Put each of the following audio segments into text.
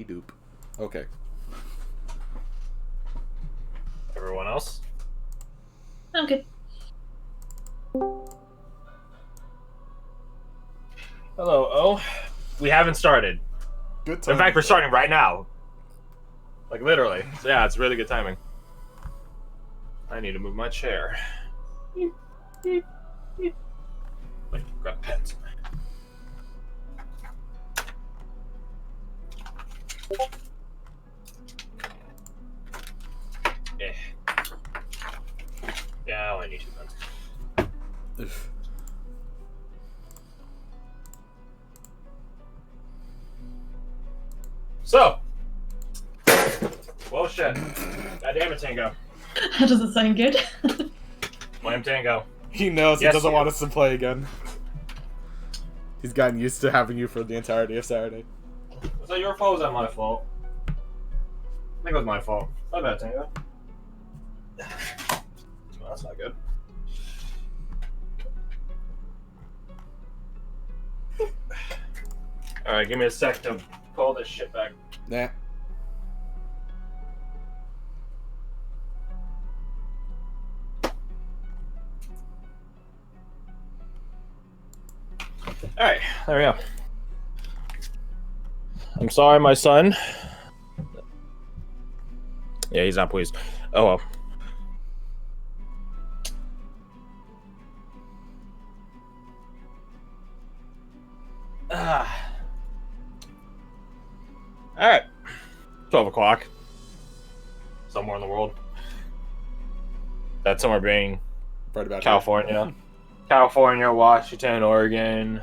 Doop. Okay. Everyone else? I'm good. Hello, O. We haven't started. Good time. In fact, we're starting right now. Like, literally. So, yeah, it's really good timing. I need to move my chair. Like, grab pens. Yeah. Yeah, I need two pens. So. Well, shit. God damn it, Tango. That doesn't sound good. Blame Tango. He knows Yes, he doesn't you. want us to play again. He's gotten used to having you for the entirety of Saturday. Was that your fault or was that my fault? I think it was my fault. My bad, Tango. Well, that's not good. Alright, give me a sec to pull this shit back. Nah. Alright, there we go. I'm sorry, my son. Yeah, he's not pleased. Oh well. Alright. 12 o'clock. Somewhere in the world. That somewhere being Right about California. California, Washington, Oregon,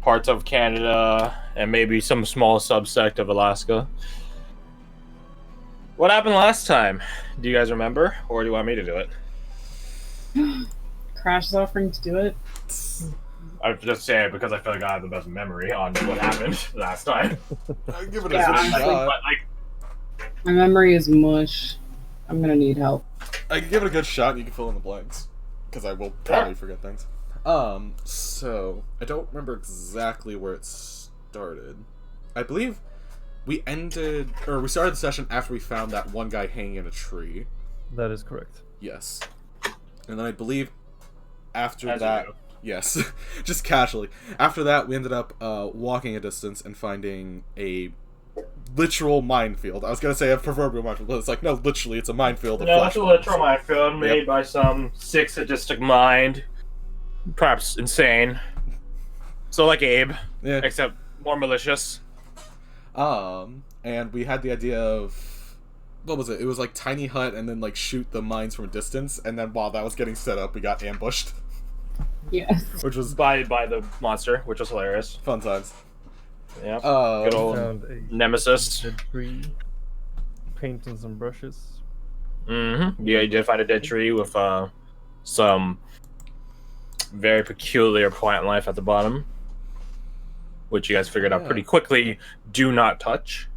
parts of Canada, and maybe some small subsect of Alaska. What happened last time? Do you guys remember? Or do you want me to do it? Crash is offering to do it. I'm just saying because I feel like I have the best memory on what happened last time. I'll give it Yeah, a good honestly, shot. But, like, My memory is mush. I'm gonna need help. I can give it a good shot and you can fill in the blanks. Because I will probably forget things. So, I don't remember exactly where it started. I believe we started the session after we found that one guy hanging in a tree. That is correct. Yes. And then I believe after As you that... do. Yes, just casually. After that, we ended up walking a distance and finding a literal minefield. I was gonna say a proverbial minefield, but it's like, no, literally, it's a minefield of No, it's a flashbangs. literal minefield made by some sick sadistic mind. Perhaps insane. So like Abe, Yeah. except more malicious. And we had the idea of... What was it? It was like tiny hut and then like shoot the mines from a distance, and then while that was getting set up, we got ambushed. Yes. Which was By the monster, which was hilarious. fun times. Yep. Good old Found a nemesis. dead tree, paint and some brushes. Mm-hmm. Yeah, you did find a dead tree with some very peculiar plant life at the bottom, which you guys figured out pretty quickly. Do not touch.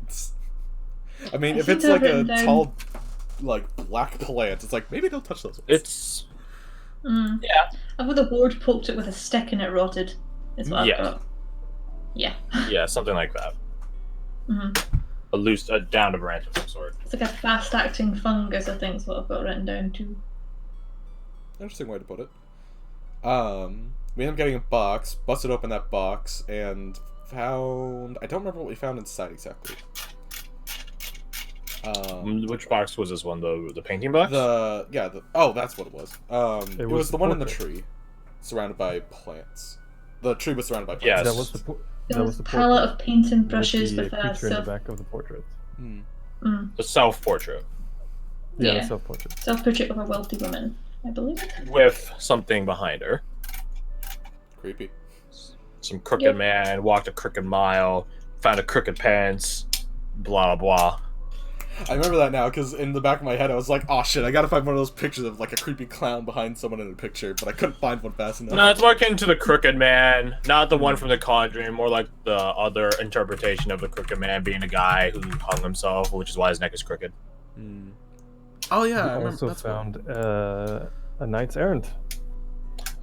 I mean, I if think it's I've like a written down- tall, like, black plant, it's like, maybe don't touch those ones. It's Yeah. I've got the board poked it with a stick and it rotted. Is what Yeah. I've got. Yeah. yeah, something like that. Mm-hmm. A downed branch of some sort. It's like a fast-acting fungus, I think is what I've got written down too. Interesting way to put it. We ended up getting a box, busted open that box, and found... I don't remember what we found inside exactly. Which box was this one? The painting box? Oh, that's what it was. It was was the the one in the portrait. tree, surrounded by plants. The tree was surrounded by plants. Yes. That was the There that was was a the palette portrait of paint and brushes with with the a creature in the back of the portrait. The self-portrait. Yeah, Yeah. the self-portrait. self-portrait of a wealthy woman, I believe. With something behind her. Creepy. Some crooked Yep. man, walked a crooked mile, found a crooked pants, blah, blah. I remember that now, because in the back of my head I was like, oh shit, I gotta find one of those pictures of like a creepy clown behind someone in a picture, but I couldn't find one fast enough. No, it's more akin to the crooked man, not the one from the Conjuring, more like the other interpretation of the crooked man being a guy who hung himself, which is why his neck is crooked. Oh yeah, I We remember. also That's found a knight's errand.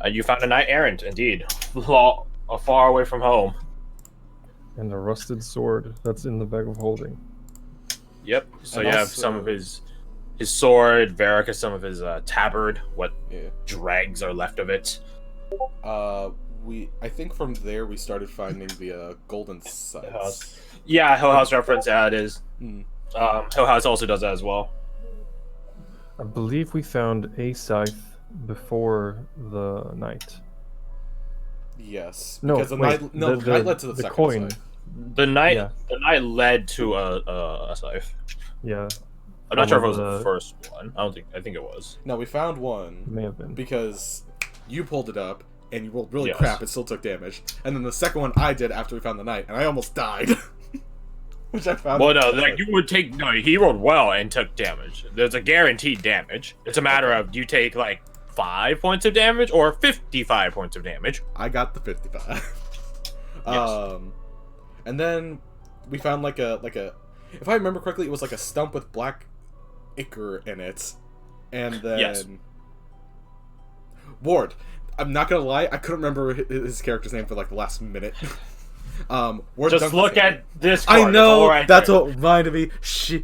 You found a knight errant, indeed. Far away from home. And a rusted sword that's in the bag of holding. Yep. So And you have also- some of his sword. Varric has some of his tabard. What Yeah. dregs are left of it. I think from there we started finding the golden sights. Yeah, Hill House reference. Yeah, it is. Hmm. Hill House also does that as well. I believe we found a scythe before the knight. Yes. No, because the wait, knight led to the second coin. scythe. The knight, Yeah. the knight led to a scythe. Yeah, I'm not sure if it was the- the first one. I think it was. No, we found one may have been. because you pulled it up and you rolled really Yes. crap. It still took damage. And then the second one I did after we found the knight, and I almost died. Which I found. Well, no, like you would take. No, he rolled well and took damage. There's a guaranteed damage. It's a matter of do you take like 5 points of damage or 55 points of damage. I got the 55. Yes. And then we found like a if I remember correctly, it was like a stump with black ichor in it, and then Yes. Ward. I'm not gonna lie, I couldn't remember his character's name for like the last minute. Ward Just dunked look his- at this. I know. Right That's there. what reminded me. Shit.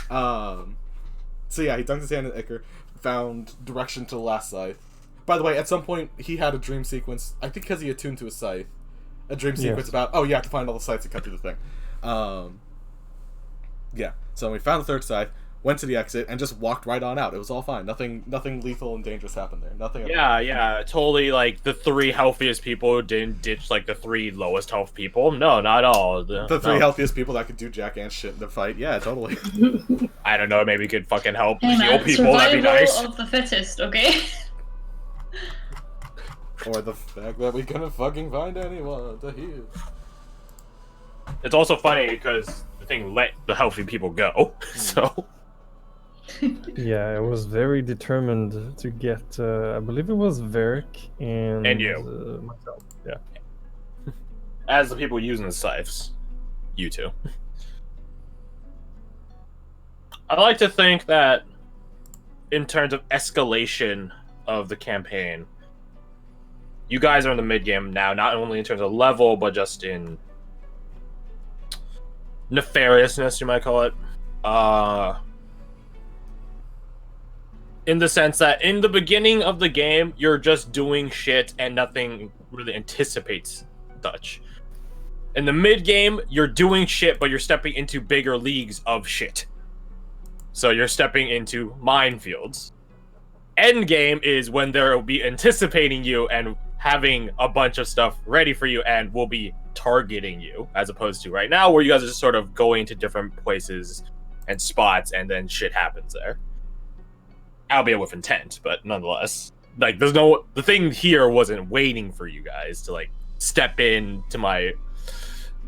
So yeah, he dunked his hand in ichor, found direction to the last scythe. By the way, at some point he had a dream sequence. I think because he attuned to a scythe, a dream sequence Yes. about you have to find all the scythes and cut through the thing. Yeah. So we found the third scythe, went to the exit, and just walked right on out. It was all fine. Nothing lethal and dangerous happened there. Nothing. Yeah, totally. Like the 3 healthiest people didn't ditch like the 3 lowest health people. No, not all. The 3 no. healthiest people that could do jack and shit in the fight. Yeah, totally. I don't know. Maybe could fucking help Hey, heal man, people. That'd be survival nice. of the fittest, okay? Or the fact that we couldn't fucking find anyone to heal. It's also funny because the thing let the healthy people go. So Yeah, I was very determined to get. I believe it was Varric and you. myself. Yeah. as the people using the scythes, you two. I like to think that in terms of escalation of the campaign, you guys are in the mid game now, not only in terms of level, but just in nefariousness, you might call it. In the sense that in the beginning of the game, you're just doing shit and nothing really anticipates such. In the mid game, you're doing shit, but you're stepping into bigger leagues of shit. So you're stepping into minefields. End game is when there will be anticipating you and having a bunch of stuff ready for you and will be targeting you, as opposed to right now where you guys are just sort of going to different places and spots and then shit happens there. Albeit with intent, but nonetheless. Like, the thing here wasn't waiting for you guys to, like,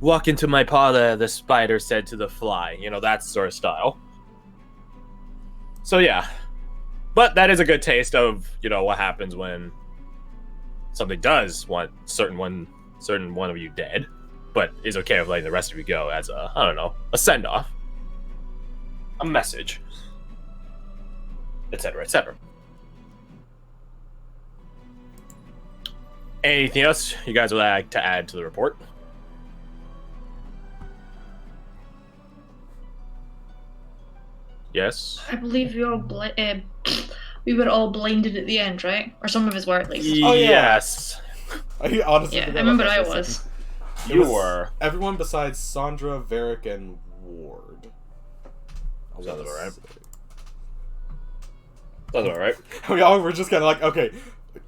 walk into my parlor, the spider said to the fly. You know, that sort of style. So, yeah. But that is a good taste of, you know, what happens when something does want certain one of you dead, but is okay with letting the rest of you go as a, I don't know, a send-off. A message. Etc., etc. Anything else you guys would like to add to the report? Yes. I believe we were all blinded at the end, right? Or some of us were at least. Oh, yeah. Yes. I honestly Yeah, I forgot remember about I that for a was. second. It You was were. Everyone besides Sandra, Varric, and Ward. Sounds about right. That's alright. We all were just kind of like, okay,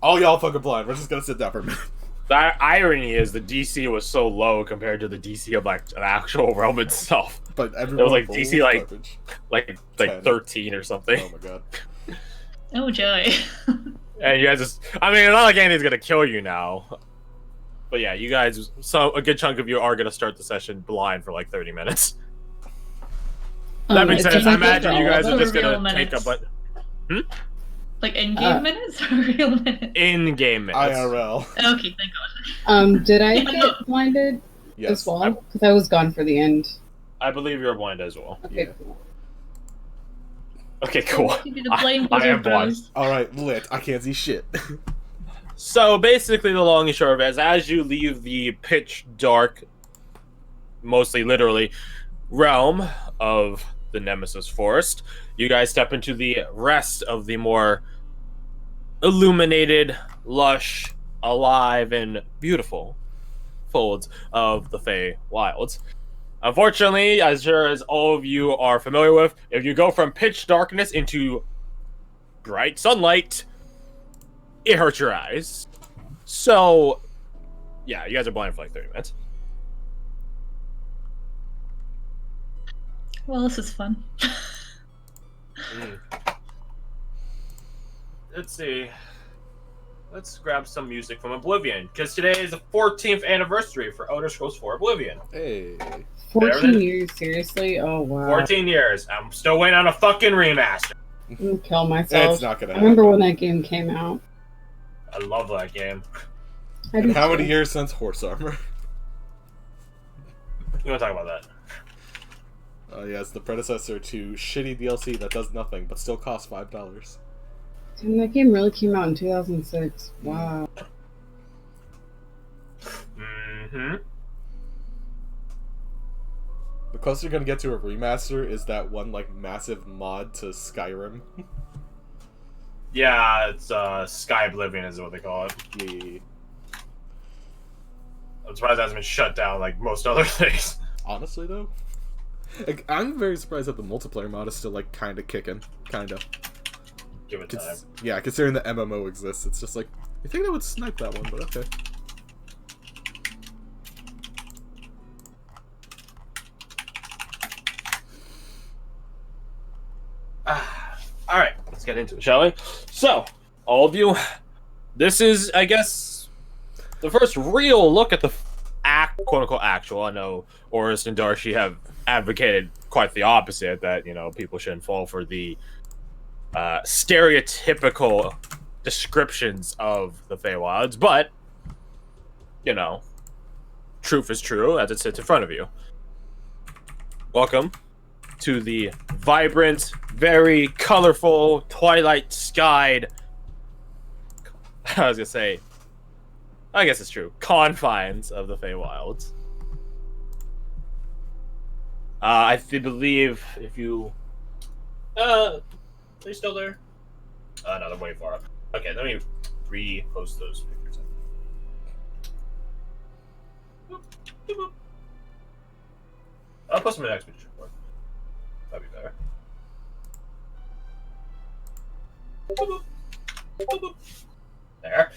all y'all fucking blind. We're just gonna sit down for a minute. The irony is the DC was so low compared to the DC of like the actual realm itself. But everyone like full DC, like- garbage. Like 10. 13 or something. Oh my god. Oh joy. And you guys just, I mean, it's not like anything's gonna kill you now. But yeah, you guys, so a good chunk of you are gonna start the session blind for like 30 minutes. That makes it's sense. gonna I imagine take you guys all are just the gonna real take a minutes. bunch Like in-game minutes or real minutes? in-game minutes. IRL. Okay, thank God. Did I Yeah, get no. blinded Yes. as well? Because I was gone for the end. I believe you're blind as well. Okay, Yeah. cool. Okay, cool. You do the blind I am wizard blind. bros. Alright, lit. I can't see shit. So basically, the long and short of it is, as you leave the pitch dark mostly literally realm of the Nemesis Forest, you guys step into the rest of the more illuminated, lush, alive, and beautiful folds of the Fey Wilds. Unfortunately, as sure as all of you are familiar with, if you go from pitch darkness into bright sunlight, it hurts your eyes. So, yeah, you guys are blind for like 30 minutes. Well, this is fun. Let's see. Let's grab some music from Oblivion, because today is the 14th anniversary for Elder Scrolls 4 Oblivion. Hey. 14 years, seriously? Oh, wow. 14 years. I'm still waiting on a fucking remaster. I'm gonna kill myself. It's not gonna I happen. remember when that game came out. I love that game. And how many years since Horse Armor? You want to talk about that? Yeah, it's the predecessor to shitty DLC that does nothing, but still costs $5. Damn, that game really came out in 2006. Wow. Mm-hmm. The closest you're gonna get to a remaster is that one, like, massive mod to Skyrim. Yeah, it's Sky Oblivion is what they call it. Yeah. I'm surprised it hasn't been shut down like most other things. Honestly, though, like, I'm very surprised that the multiplayer mod is still, like, kind of kicking. Kind of. Give it time. Yeah, considering the MMO exists, it's just like, you think they would snipe that one, but okay. Alright, let's get into it, shall we? So, all of you, this is, I guess, the first real look at the quote-unquote actual. I know Orist and Darcy have advocated quite the opposite, that, you know, people shouldn't fall for the stereotypical descriptions of the Feywilds, but, you know, truth is true as it sits in front of you. Welcome to the vibrant, very colorful, twilight-skied, I was gonna say, I guess it's true, confines of the Feywilds. I believe if you... are you still there? No, they're way far up. Okay, let me repost those pictures. Boop, boop, boop. I'll post them in the next picture. That'd be better. Boop, boop, boop, boop. There.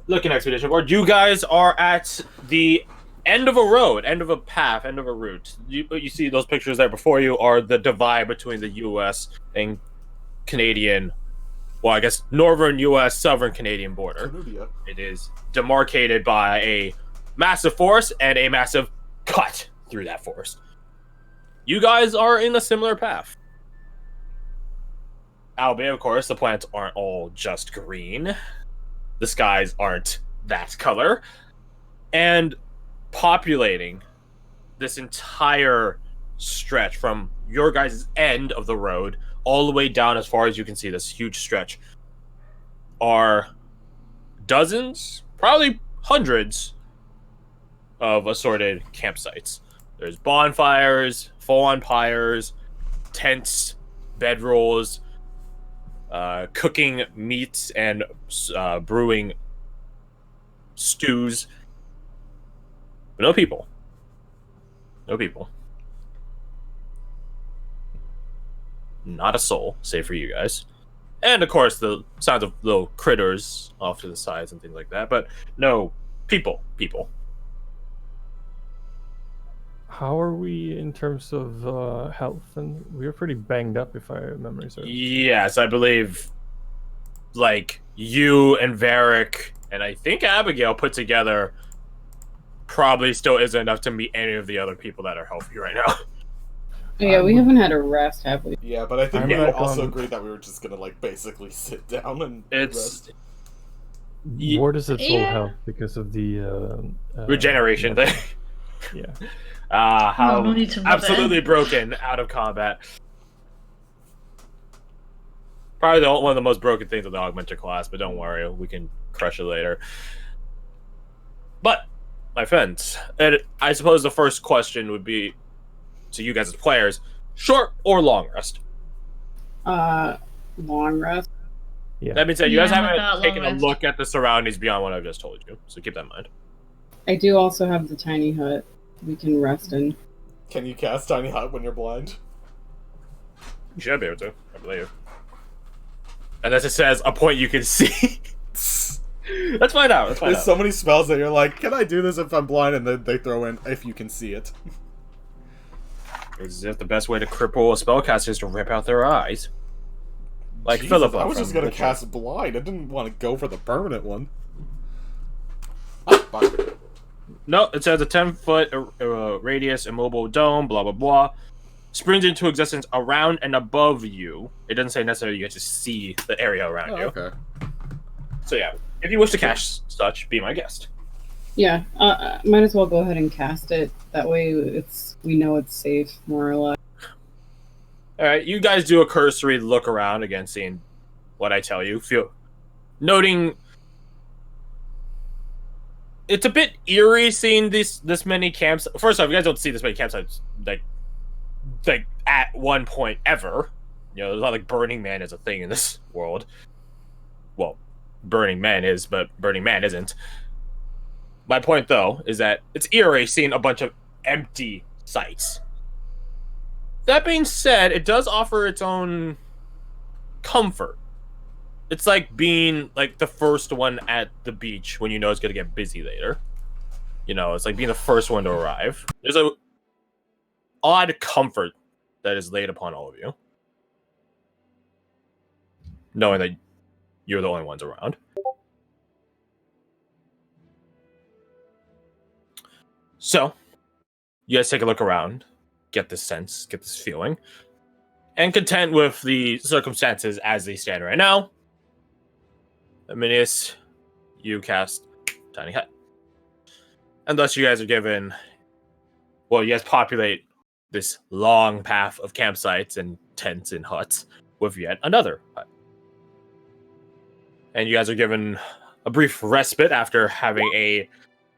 Look at Expedition Board. You guys are at the end of a road, end of a path, end of a route. You see those pictures there before you are the divide between the U.S. and Canadian, well, I guess northern U.S., southern Canadian border. Canada. It is demarcated by a massive forest and a massive cut through that forest. You guys are in a similar path. Albeit, of course, the plants aren't all just green. The skies aren't that color. And populating this entire stretch from your guys' end of the road all the way down as far as you can see, this huge stretch, are dozens, probably hundreds of assorted campsites. There's bonfires, full-on pyres, tents, bedrolls, cooking meats and brewing stews. But no people. No people. Not a soul, save for you guys. And, of course, the sounds of little critters off to the sides and things like that. But no people. How are we in terms of health? And we were pretty banged up, if I remember. Yes, I believe, like, you and Varric and I think Abigail put together probably still isn't enough to meet any of the other people that are healthy right now. Yeah, we haven't had a rest, have we? Yeah, but I think I'm we like, also agreed that we were just gonna, like, basically sit down and It's rest. Where does it full Yeah. health because of the regeneration thing. Yeah. How no need to rub it absolutely in. broken out of combat. Probably one of the most broken things of the augmenter class, but don't worry, we can crush it later. But my friends, and I suppose the first question would be to you guys as players: short or long rest? Long rest. Yeah. That means that you guys Yeah, I'm about haven't taken a long rest. look at the surroundings beyond what I've just told you, so keep that in mind. I do also have the tiny hut we can rest in. Can you cast Tiny Hut when you're blind? You should be able to, I believe. Unless it says a point you can see. Let's find out. There's so many spells that you're like, can I do this if I'm blind? And then they throw in, if you can see it. As if the best way to cripple a spellcaster is to rip out their eyes. Like Jesus, Philip. I was just gonna cast blind. I didn't want to go for the permanent one. No, it says a 10-foot radius immobile dome, blah, blah, blah. Springs into existence around and above you. It doesn't say necessarily you get to see the area around you. Okay. So yeah, if you wish to cast such, be my guest. Yeah, might as well go ahead and cast it. That way, we know it's safe, more or less. All right, you guys do a cursory look around again, seeing what I tell you. Noting it's a bit eerie seeing this many camps. First off, you guys don't see this many campsites like at one point ever. You know, there's not like Burning Man is a thing in this world. Well, Burning Man is, but Burning Man isn't. My point, though, is that it's eerie seeing a bunch of empty sites. That being said, it does offer its own comfort. It's like being like the first one at the beach when you know it's going to get busy later. You know, it's like being the first one to arrive. There's a odd comfort that is laid upon all of you, knowing that you're the only ones around. So, you guys take a look around, get this sense, get this feeling, and content with the circumstances as they stand right now, Aminius, you cast Tiny Hut. And thus you guys are given, well, you guys populate this long path of campsites and tents and huts with yet another hut. And you guys are given a brief respite after having a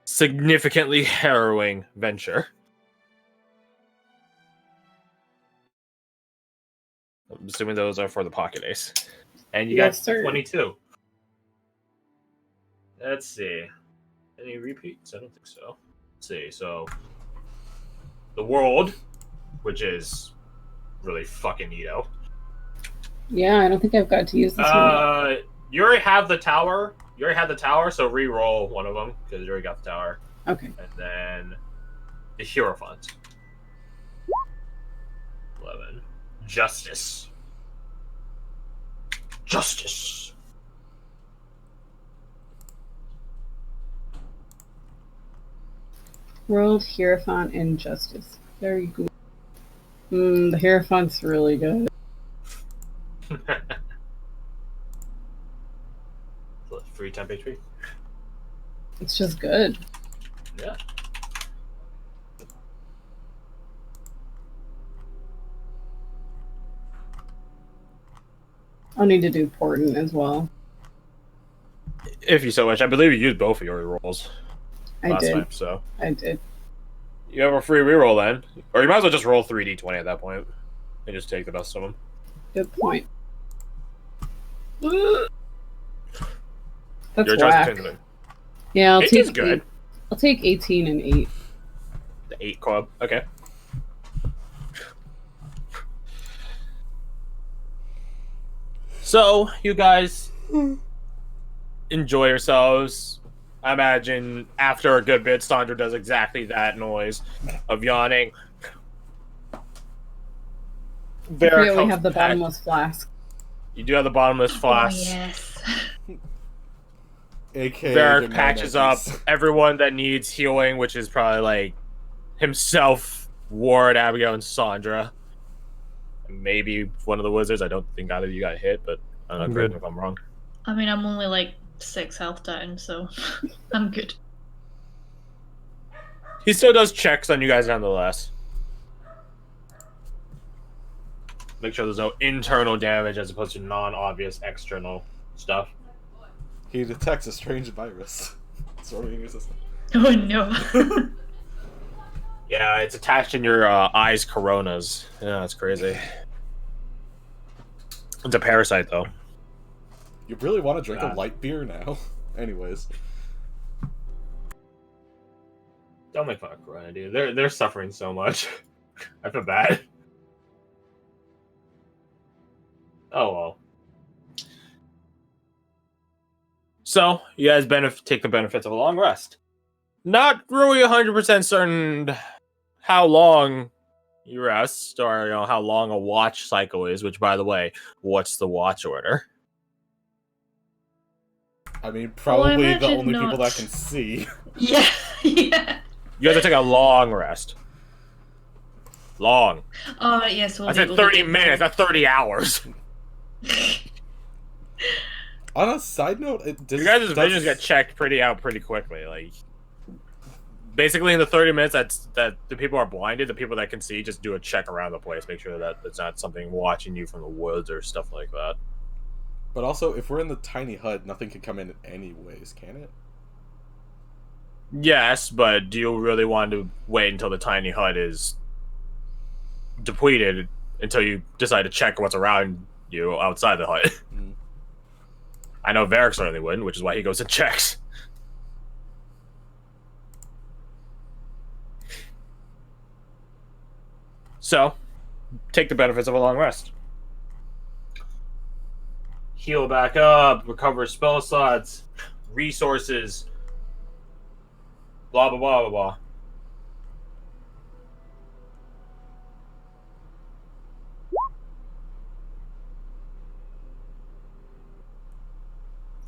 significantly harrowing venture. I'm assuming those are for the pocket ace. And you Yes, got sir. 22. Let's see. Any repeats? I don't think so. Let's see. So, the world, which is really fucking neato. Yeah, I don't think I've got to use this one. You already have the tower. So re-roll one of them, because you already got the tower. Okay. And then the Hierophant. 11. Justice. World, Hierophant, and Justice. Very good. The Hierophant's really good. 3 temp HP. It's just good. Yeah. I'll need to do Portent as well. If you so wish. I believe you used both of your rolls I last did. time, so I did. you have a free reroll then. Or you might as well just roll 3d20 at that point and just take the best of them. Good point. That's Your choice whack. between them. Yeah, I'll 18's take good. I'll take 18 and 8. The 8 club. Okay. So, you guys enjoy yourselves. I imagine after a good bit, Sandra does exactly that noise of yawning. Very We have the bottomless flask. You do have the bottomless flask. Oh, yes. AKA Varric the patches up Nanakis. everyone that needs healing, which is probably like himself, Ward, Abigail, and Sandra. And maybe one of the wizards. I don't think either of you got hit, but I don't know, correct me if I'm wrong. I mean, I'm only like 6 health down, so I'm good. He still does checks on you guys nonetheless. Make sure there's no internal damage as opposed to non-obvious external stuff. He detects a strange virus. Sorry, in your system. Oh no. Yeah, it's attached in your eyes coronas. Yeah, that's crazy. It's a parasite, though. You really want to drink a light beer now? Anyways. Don't make fun of Corona, dude. They're suffering so much. I feel bad. Oh well. So you guys take the benefits of a long rest. Not really 100% certain how long you rest, or how long a watch cycle is. Which, by the way, what's the watch order? I mean, probably the only not. people that can see. Yeah, yeah. You guys have to take a long rest. Long. Oh, yes. I said 30 minutes, not 30 hours. On a side note, you guys' visions get checked pretty quickly. Like, basically in the 30 minutes that the people are blinded, the people that can see just do a check around the place, make sure that it's not something watching you from the woods or stuff like that. But also, if we're in the tiny hut, nothing can come in anyways, can it? Yes, but do you really want to wait until the tiny hut is depleted until you decide to check what's around you outside the hut? Mm. I know Varric certainly wouldn't, which is why he goes and checks. So, take the benefits of a long rest. Heal back up, recover spell slots, resources, blah blah blah blah blah.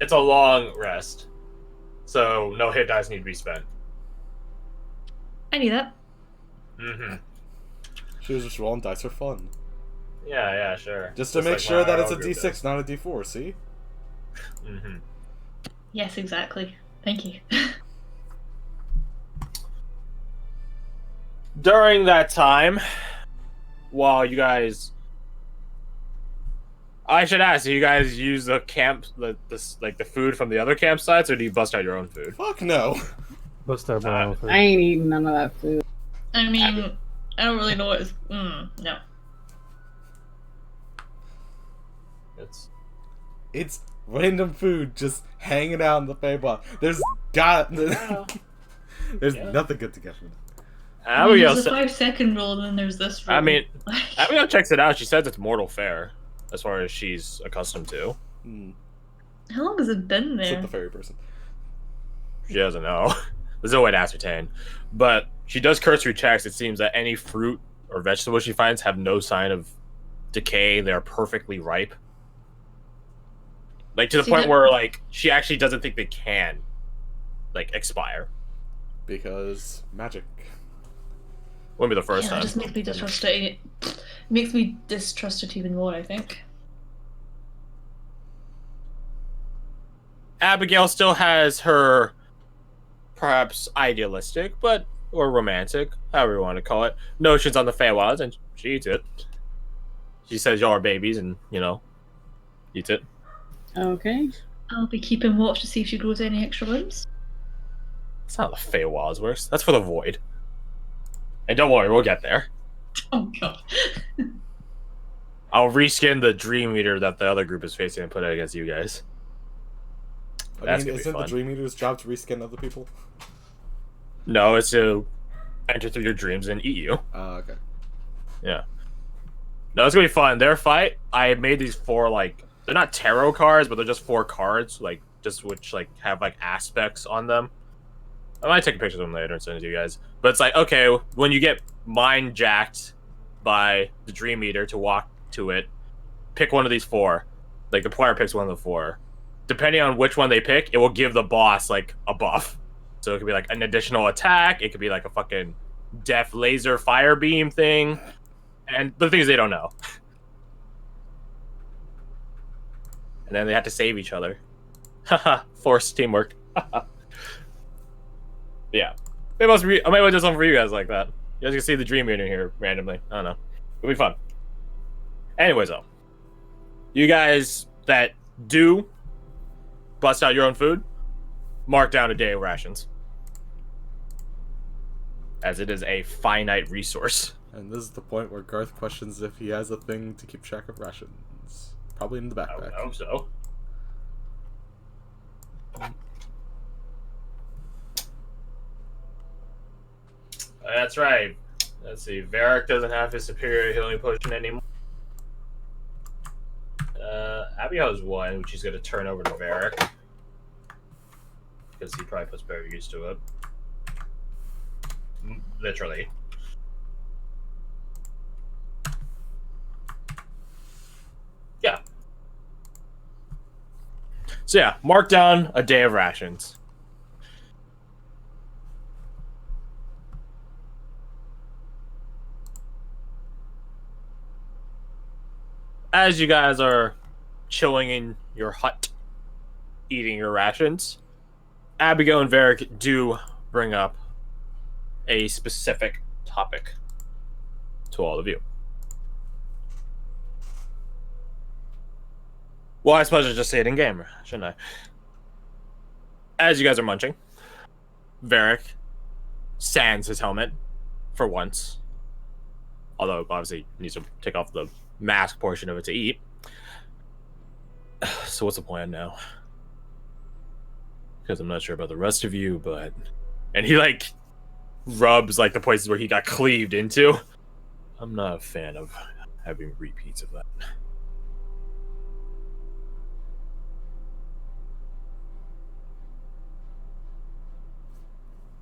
It's a long rest, so no hit dice need to be spent. I knew that. Mm-hmm. She was just rolling dice for fun. Yeah, sure. Just to make sure that it's a D6, not a D4, see? Mm-hmm. Yes, exactly. Thank you. During that time, while you guys... I should ask, do you guys use the the food from the other campsites, or do you bust out your own food? Fuck no. Bust out my own food. I ain't eating none of that food. I mean, I don't really know what it's... no. It's random food just hanging out in the Feywild. There's nothing good to get from it. Abigail there's a 5-second rule, and then there's this rule. I mean, Abigail checks it out. She says it's mortal fare, as far as she's accustomed to. How long has it been there? Except the fairy person. She doesn't know. There's no way to ascertain. But she does cursory checks. It seems that any fruit or vegetable she finds have no sign of decay. They're perfectly ripe. Like, to the point where, like, she actually doesn't think they can, like, expire. Because magic. Wouldn't be the first time. It just makes me distrust it. Makes me distrust it even more, I think. Abigail still has her, perhaps idealistic, or romantic, however you want to call it, notions on the Feywilds, and she eats it. She says y'all are babies, and, eats it. Okay. I'll be keeping watch to see if she grows any extra limbs. That's not how the Feywilds works. That's for the Void. And don't worry, we'll get there. Oh god. I'll reskin the Dream Eater that the other group is facing and put it against you guys. I mean, isn't the Dream Eater's job to reskin other people? No, it's to enter through your dreams and eat you. Okay. Yeah. No, it's gonna be fun. Their fight, I made these 4, they're not tarot cards, but they're just 4 cards, which have, aspects on them. I might take a picture of them later and send it to you guys. But it's okay, when you get mind jacked by the Dream Eater to walk to it, pick one of these 4. The player picks one of the 4. Depending on which one they pick, it will give the boss, a buff. So it could be, an additional attack, it could be, a fucking death laser fire beam thing. And the thing is, they don't know. And then they have to save each other. Haha, forced teamwork. Yeah. I might do something for you guys like that. You guys can see the Dream Eater here randomly. I don't know. It'll be fun. Anyways, though. You guys that do bust out your own food, mark down a day of rations. as it is a finite resource. And this is the point where Garth questions if he has a thing to keep track of rations. Probably in the I would backpack. hope so. That's right. Let's see. Varric doesn't have his superior healing potion anymore. Abigail has one, which he's going to turn over to Varric. Because he probably puts better use to it. Literally. Yeah. So yeah, mark down a day of rations. As you guys are chilling in your hut, eating your rations, Abigail and Varric do bring up a specific topic to all of you. Well, I suppose I'll just say it in game, shouldn't I? As you guys are munching, Varric sands his helmet for once. Although, obviously, he needs to take off the mask portion of it to eat. So what's the plan now? Because I'm not sure about the rest of you, but... And he, like, rubs, like, the places where he got cleaved into. I'm not a fan of having repeats of that.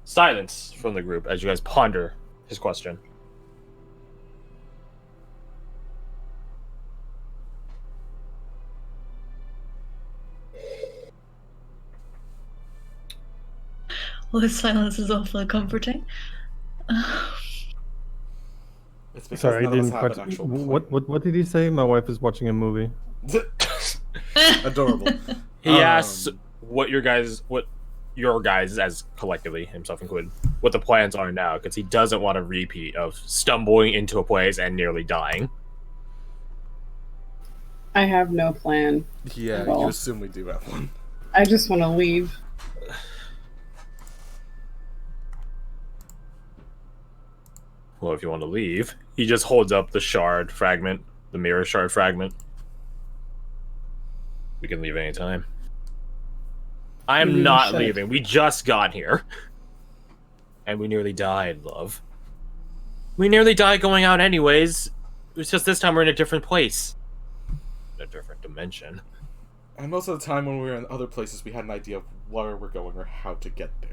Silence from the group as you guys ponder his question. Well, this silence is awfully comforting. It's because Sorry, I none of us didn't have quite. an actual What did he say? My wife is watching a movie. Adorable. He asks what your guys, as collectively, himself included, what the plans are now, because he doesn't want a repeat of stumbling into a place and nearly dying. I have no plan. Yeah, at all. you assume we do have one. I just want to leave. Well, if you want to leave, he just holds up the shard fragment, the mirror shard fragment. We can leave anytime. I am not leaving. We just got here. And we nearly died, love. We nearly died going out anyways. It's just this time we're in a different place. In a different dimension. And most of the time when we were in other places, we had an idea of where we're going or how to get there.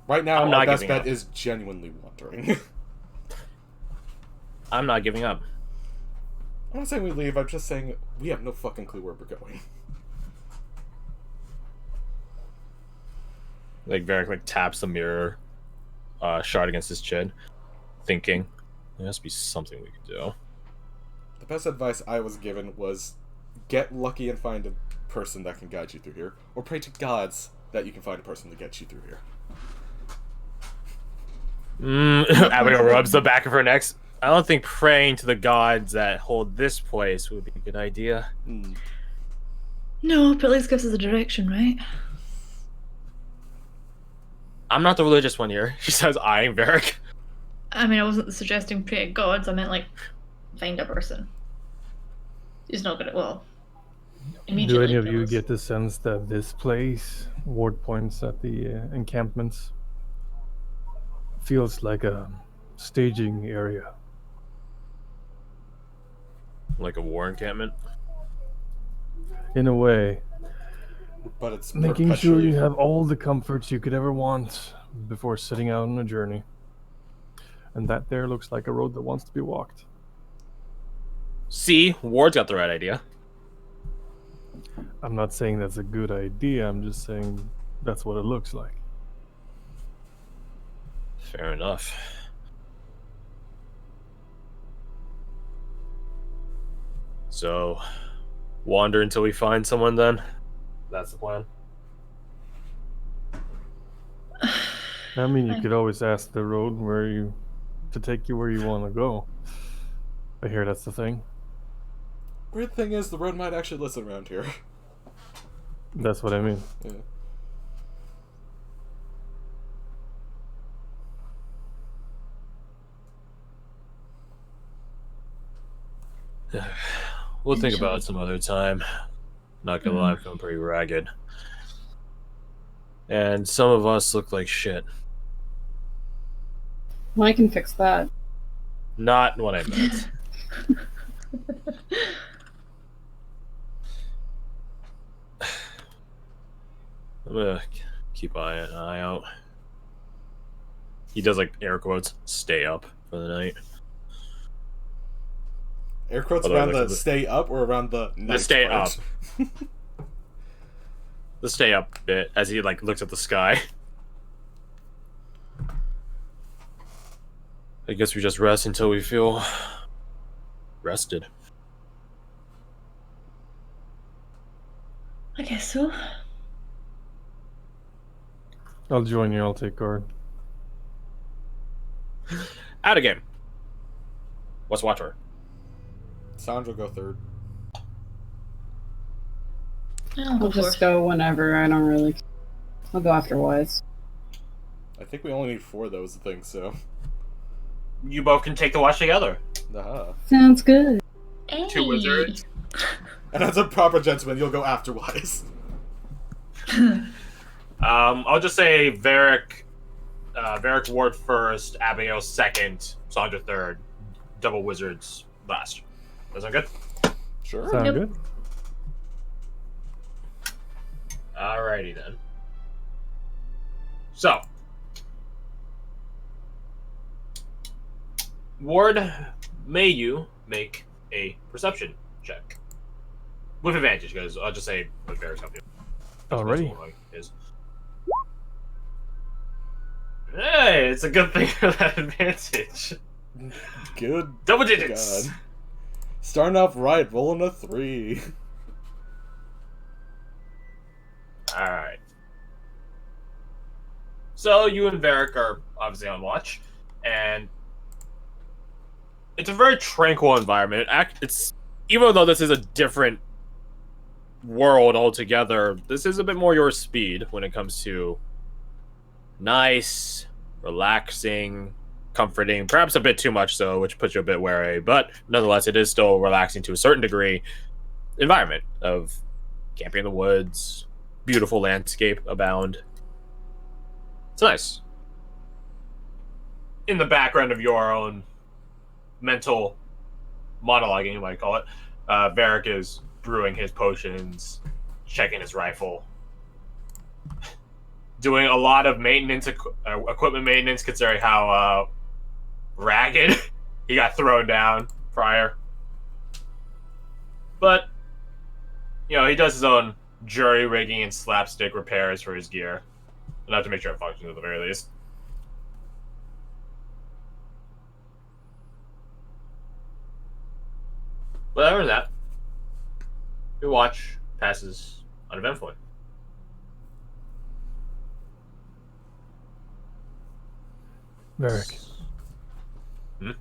Right now, I'm our not best giving bet up. is genuinely wandering. I'm not giving up. I'm not saying we leave, I'm just saying we have no fucking clue where we're going. Like, Varric, like, taps the mirror shard against his chin, thinking, there has to be something we can do. The best advice I was given was get lucky and find a person that can guide you through here, or pray to gods that you can find a person to get you through here. Abigail rubs the back of her neck. I don't think praying to the gods that hold this place would be a good idea. No, but at least gives us a direction, right? I'm not the religious one here, she says, eyeing Varric. I mean, I wasn't suggesting pray to gods, I meant, like, find a person. He's not gonna, well... Do immediately any of kill you us. get the sense that this place, Ward points at the encampments, feels like a staging area? Like a war encampment? In a way, But it's making sure perpetually- you have all the comforts you could ever want before setting out on a journey. And that there looks like a road that wants to be walked. See, Ward's got the right idea. I'm not saying that's a good idea, I'm just saying that's what it looks like. Fair enough. So, wander until we find someone then? That's the plan? I mean, you could always ask the road to take you where you want to go. I hear that's the thing. Weird thing is, the road might actually listen around here. That's what I mean. Yeah. We'll think about it some other time. Not gonna lie, I'm feeling pretty ragged. And some of us look like shit. Well, I can fix that. Not what I meant. I'm gonna keep an eye out. He does like air quotes, stay up for the night. Air quotes around the stay up or around the stay up. The stay up bit as he like looks at the sky. I guess we just rest until we feel rested. I guess so. I'll join you. I'll take guard. Out again. What's Watcher? Sandra go third. I'll just go whenever. I don't really. I'll go after Wise. I think we only need 4 of those things, so. You both can take the watch together. Sounds good. Hey. 2 wizards. And as a proper gentleman, you'll go after Wise. I'll just say Varric Ward first, Abigail second, Sandra third, double wizards last. That sound good? Sure. Sound Yep. good? Alrighty then. So, Ward, may you make a perception check with advantage? Because I'll just say with Varric's help you. Alrighty. Is. Hey, it's a good thing for that advantage. Good. Double digits. God. Starting off right, rolling a 3. Alright. So, you and Varric are obviously on watch, and it's a very tranquil environment. It's even though this is a different world altogether, this is a bit more your speed when it comes to nice, relaxing, comforting, perhaps a bit too much so, which puts you a bit wary, but nonetheless, it is still relaxing to a certain degree environment of camping in the woods, beautiful landscape abound. It's nice. In the background of your own mental monologuing, you might call it, Varric is brewing his potions, checking his rifle, doing a lot of maintenance, equipment maintenance, considering how ragged he got thrown down prior. But, you know, he does his own jury rigging and slapstick repairs for his gear. Enough to make sure it functions at the very least. But other than that, your watch passes uneventfully. Varric. Hmm?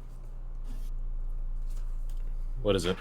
What is it?